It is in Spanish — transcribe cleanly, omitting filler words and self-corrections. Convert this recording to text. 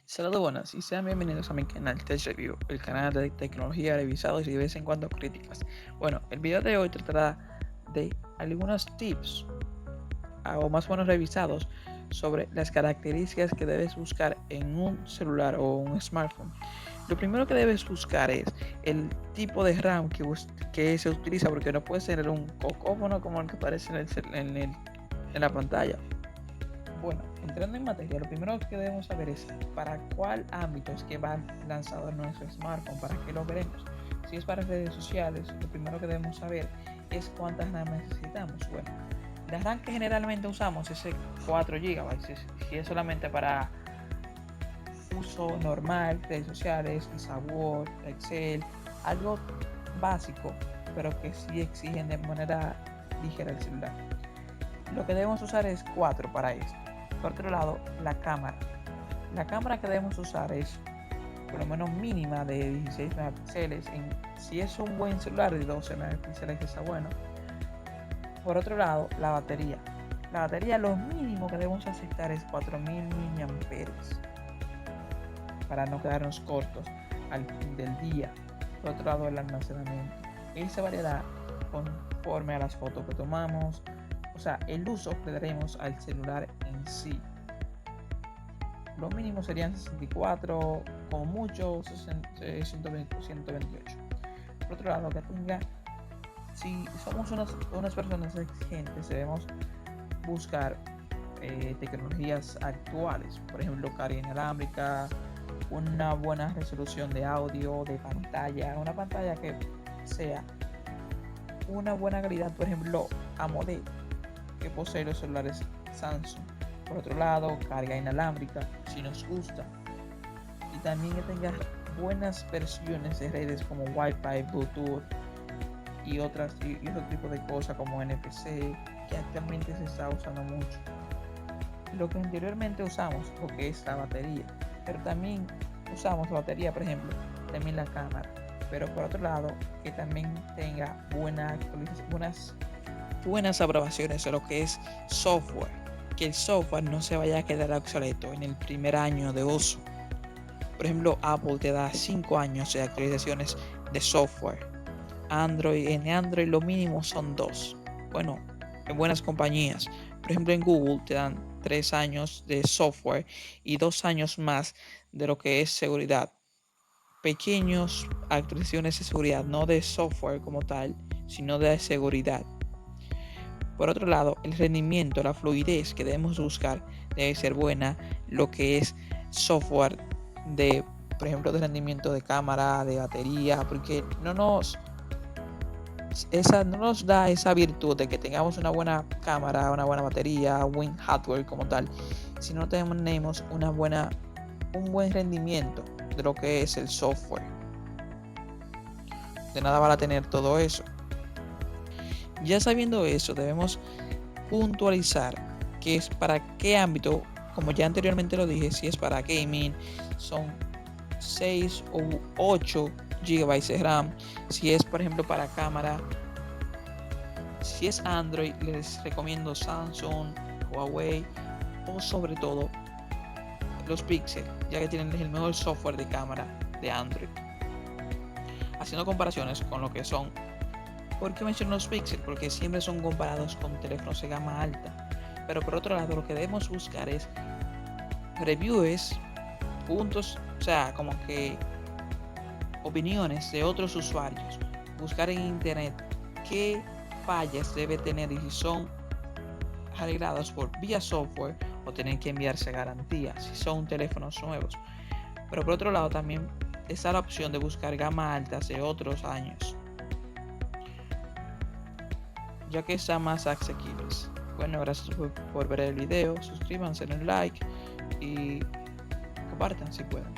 Saludos buenas y sean bienvenidos a mi canal Tech Review, el canal de tecnología, revisados y de vez en cuando críticas. Bueno, el video de hoy tratará de algunos tips o más o menos revisados sobre las características que debes buscar en un celular o un smartphone. Lo primero que debes buscar es el tipo de RAM que se utiliza, porque no puedes tener un cocófono como el que aparece en la pantalla. Bueno, entrando en materia, lo primero que debemos saber es para cuál ámbito es que va lanzado nuestro smartphone, para qué lo queremos. Si es para redes sociales, lo primero que debemos saber es cuántas RAM necesitamos. Bueno, la RAM que generalmente usamos es 4 GB. Si es solamente para uso normal, redes sociales, quizá Word, Excel, algo básico, pero que sí exigen de manera ligera el celular. Lo que debemos usar es 4 para esto. Por otro lado, la cámara. La cámara que debemos usar es por lo menos mínima de 16 megapíxeles. Si es un buen celular de 12 megapíxeles está bueno. Por otro lado, la batería. La batería lo mínimo que debemos aceptar es 4000 mAh para no quedarnos cortos al fin del día. Por otro lado, el almacenamiento. Esa variedad conforme a las fotos que tomamos, o sea, el uso que le daremos al celular en sí. Lo mínimo serían 64, como mucho 128. Por otro lado, que tenga, si somos unas personas exigentes, debemos buscar tecnologías actuales, por ejemplo, carga inalámbrica, una buena resolución de audio, de pantalla, una pantalla que sea una buena calidad, por ejemplo, AMOLED, que posee los celulares Samsung. Por otro lado, carga inalámbrica, si nos gusta. Y también que tenga buenas versiones de redes como Wi-Fi, Bluetooth y otro tipo de cosas como NFC, que actualmente se está usando mucho. Lo que anteriormente usamos, lo que es la batería, pero también usamos la batería, por ejemplo, también la cámara. Pero por otro lado, que también tenga buenas aprobaciones de lo que es software, que el software no se vaya a quedar obsoleto en el primer año de uso. Por ejemplo, Apple te da 5 años de actualizaciones de software. En Android lo mínimo son 2. Bueno, en buenas compañías. Por ejemplo, en Google te dan 3 años de software y 2 años más de lo que es seguridad. Pequeños actualizaciones de seguridad, no de software como tal, sino de seguridad. Por otro lado, el rendimiento, la fluidez que debemos buscar debe ser buena. Lo que es software por ejemplo, de rendimiento de cámara, de batería, porque no nos da esa virtud de que tengamos una buena cámara, una buena batería, buen hardware como tal, si no tenemos un buen rendimiento de lo que es el software. De nada vale tener todo eso. Ya sabiendo eso, debemos puntualizar que es para qué ámbito, como ya anteriormente lo dije, si es para gaming, son 6 o 8 GB de RAM. Si es, por ejemplo, para cámara, si es Android, les recomiendo Samsung, Huawei o sobre todo los Pixel, ya que tienen el mejor software de cámara de Android. Haciendo comparaciones con lo que son. ¿Por qué menciono los Pixel? Porque siempre son comparados con teléfonos de gama alta. Pero por otro lado, lo que debemos buscar es reviews, puntos, o sea, como que opiniones de otros usuarios. Buscar en internet qué fallas debe tener y si son arregladas por vía software o tienen que enviarse garantía si son teléfonos nuevos. Pero por otro lado también está la opción de buscar gama alta de otros años, ya que están más asequibles. Bueno, gracias por ver el video, suscríbanse, den like y compartan si pueden.